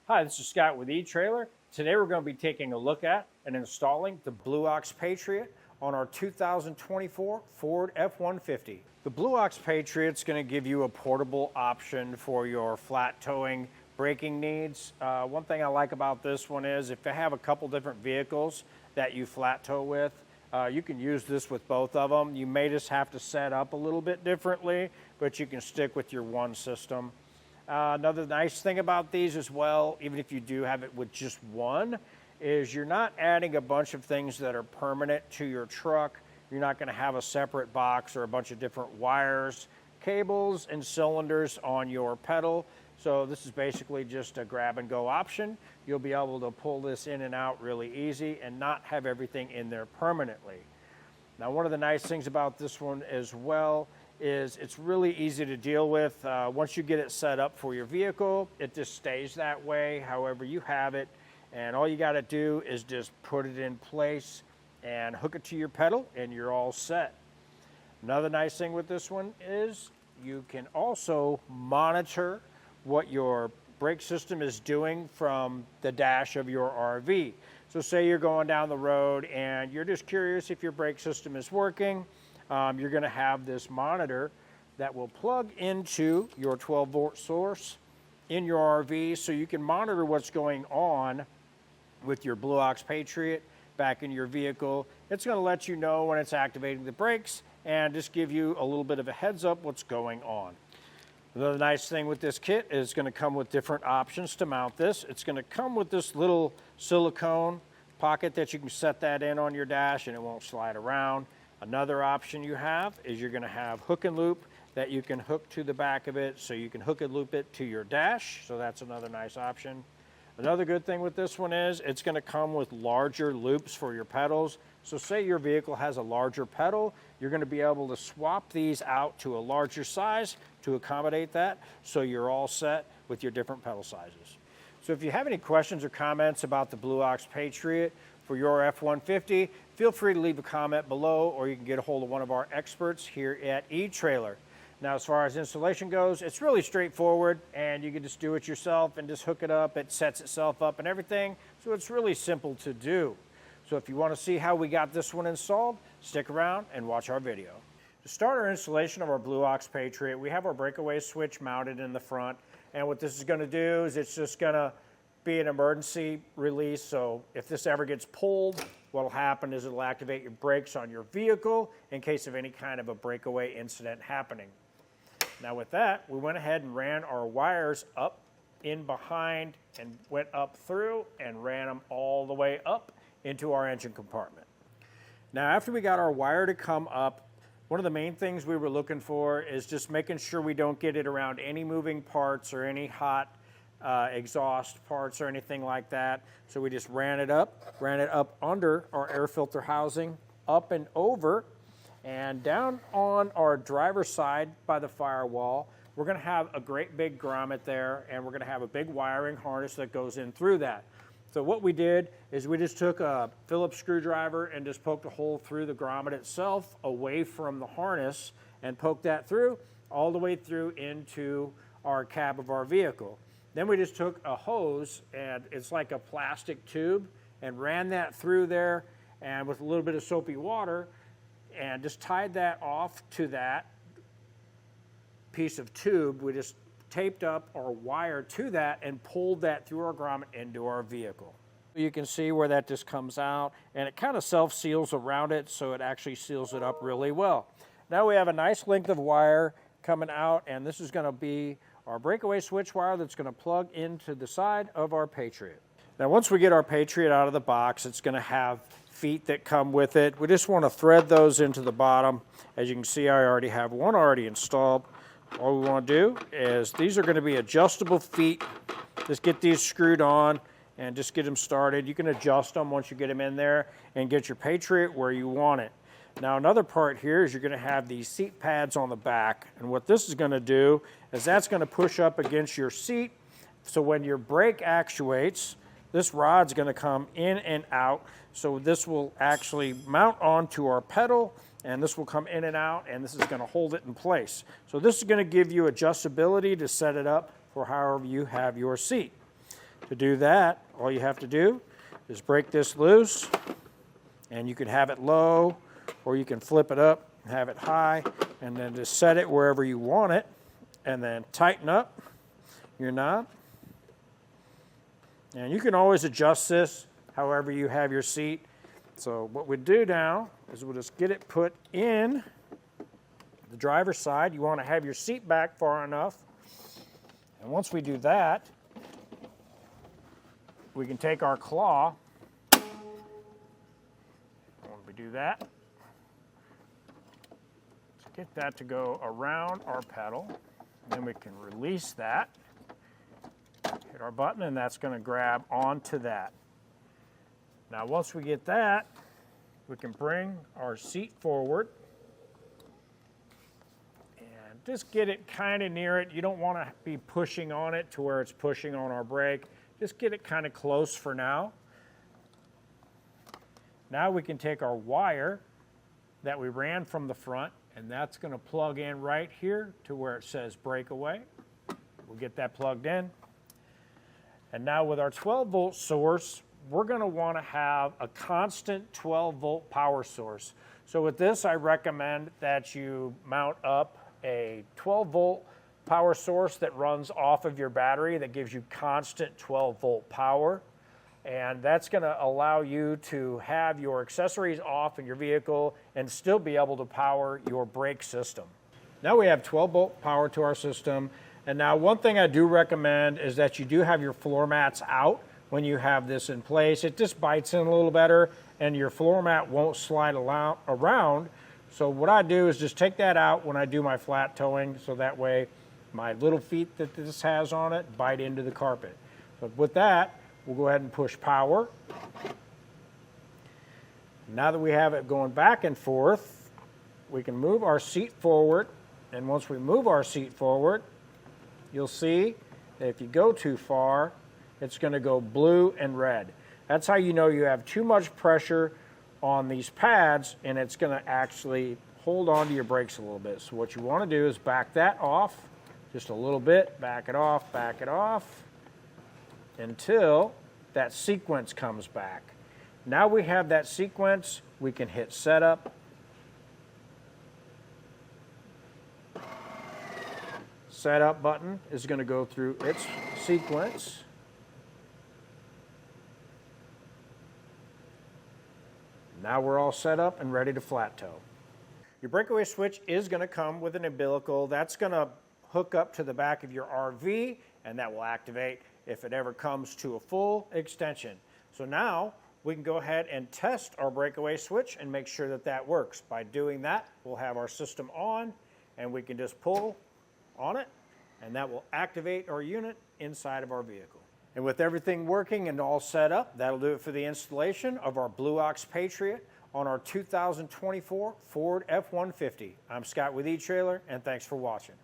Hi, this is Scott with eTrailer. Today we're going to be taking a look at and installing the Blue Ox Patriot on our 2024 Ford F-150. The Blue Ox Patriot is going to give you a portable option for your flat towing braking needs. One thing I like about this one is if you have a couple different vehicles that you flat tow with, you can use this with both of them. You may just have to set up a little bit differently, but you can stick with your one system. Another nice thing about these as well, even if you do have it with just one, is you're not adding a bunch of things that are permanent to your truck. You're not going to have a separate box or a bunch of different wires, cables, and cylinders on your pedal. So this is basically just a grab and go option. You'll be able to pull this in and out really easy and not have everything in there permanently. Now, one of the nice things about this one as well is it's really easy to deal with. Once you get it set up for your vehicle, it just stays that way, however you have it. And all you got to do is just put it in place and hook it to your pedal and you're all set. Another nice thing with this one is you can also monitor what your brake system is doing from the dash of your RV. So say you're going down the road and you're just curious if your brake system is working. You're going to have this monitor that will plug into your 12-volt source in your RV so you can monitor what's going on with your Blue Ox Patriot back in your vehicle. It's going to let you know when it's activating the brakes and just give you a little bit of a heads up what's going on. Another nice thing with this kit is it's going to come with different options to mount this. It's going to come with this little silicone pocket that you can set that in on your dash and it won't slide around. Another option you have is you're going to have hook and loop that you can hook to the back of it so you can hook and loop it to your dash. So that's another nice option. Another good thing with this one is it's going to come with larger loops for your pedals. So say your vehicle has a larger pedal, you're going to be able to swap these out to a larger size to accommodate that so you're all set with your different pedal sizes. So if you have any questions or comments about the Blue Ox Patriot for your F-150, feel free to leave a comment below or you can get a hold of one of our experts here at eTrailer. Now, as far as installation goes, it's really straightforward and you can just do it yourself and just hook it up. It sets itself up and everything, so it's really simple to do. So if you want to see how we got this one installed, stick around and watch our video. To start our installation of our Blue Ox Patriot, we have our breakaway switch mounted in the front, and what this is going to do is it's just going to be an emergency release. So if this ever gets pulled, what will happen is it'll activate your brakes on your vehicle in case of any kind of a breakaway incident happening. Now with that, we went ahead and ran our wires up in behind and went up through and ran them all the way up into our engine compartment. Now after we got our wire to come up, one of the main things we were looking for is just making sure we don't get it around any moving parts or any hot exhaust parts or anything like that. So we just ran it up under our air filter housing, up and over, and down on our driver's side by the firewall. We're going to have a great big grommet there, and we're going to have a big wiring harness that goes in through that. So what we did is we just took a Phillips screwdriver and just poked a hole through the grommet itself away from the harness and poked that through all the way through into our cab of our vehicle. Then we just took a hose, and it's like a plastic tube, and ran that through there and with a little bit of soapy water and just tied that off to that piece of tube. We just taped up our wire to that and pulled that through our grommet into our vehicle. You can see where that just comes out, and it kind of self-seals around it, so it actually seals it up really well. Now we have a nice length of wire coming out, and this is going to be our breakaway switch wire that's going to plug into the side of our Patriot. Now once we get our Patriot out of the box, it's going to have feet that come with it. We just want to thread those into the bottom. As you can see, I already have one already installed. All we want to do is these are going to be adjustable feet. Just get these screwed on and just get them started. You can adjust them once you get them in there and get your Patriot where you want it. Now another part here is you're going to have these seat pads on the back, and what this is going to do is that's going to push up against your seat, so when your brake actuates, this rod's going to come in and out, so this will actually mount onto our pedal, and this will come in and out, and this is going to hold it in place. So this is going to give you adjustability to set it up for however you have your seat. To do that, all you have to do is break this loose, and you can have it low or you can flip it up and have it high, and then just set it wherever you want it, and then tighten up your knob. And you can always adjust this however you have your seat. So what we do now is we'll just get it put in the driver's side. You want to have your seat back far enough. And once we do that, we can take our claw. When we do that, get that to go around our pedal. Then we can release that. Hit our button, and that's going to grab onto that. Now once we get that, we can bring our seat forward and just get it kind of near it. You don't want to be pushing on it to where it's pushing on our brake. Just get it kind of close for now. Now we can take our wire that we ran from the front, and that's going to plug in right here to where it says breakaway. We'll get that plugged in. And now with our 12-volt source, we're going to want to have a constant 12-volt power source. So with this, I recommend that you mount up a 12-volt power source that runs off of your battery that gives you constant 12-volt power. And that's going to allow you to have your accessories off in your vehicle and still be able to power your brake system. Now we have 12-volt power to our system. And now one thing I do recommend is that you do have your floor mats out when you have this in place. It just bites in a little better and your floor mat won't slide around. So what I do is just take that out when I do my flat towing, so that way my little feet that this has on it bite into the carpet. So with that, we'll go ahead and push power. Now that we have it going back and forth, we can move our seat forward. And once we move our seat forward, you'll see that if you go too far, it's going to go blue and red. That's how you know you have too much pressure on these pads, and it's going to actually hold on to your brakes a little bit. So what you want to do is back that off just a little bit, back it off, until that sequence comes back. Now we have that sequence, we can hit setup. Setup button is going to go through its sequence. Now we're all set up and ready to flat tow. Your breakaway switch is going to come with an umbilical. That's going to hook up to the back of your RV, and that will activate if it ever comes to a full extension. So now we can go ahead and test our breakaway switch and make sure that that works. By doing that, we'll have our system on, and we can just pull on it, and that will activate our unit inside of our vehicle. And with everything working and all set up, that'll do it for the installation of our Blue Ox Patriot on our 2024 Ford F-150. I'm Scott with eTrailer, and thanks for watching.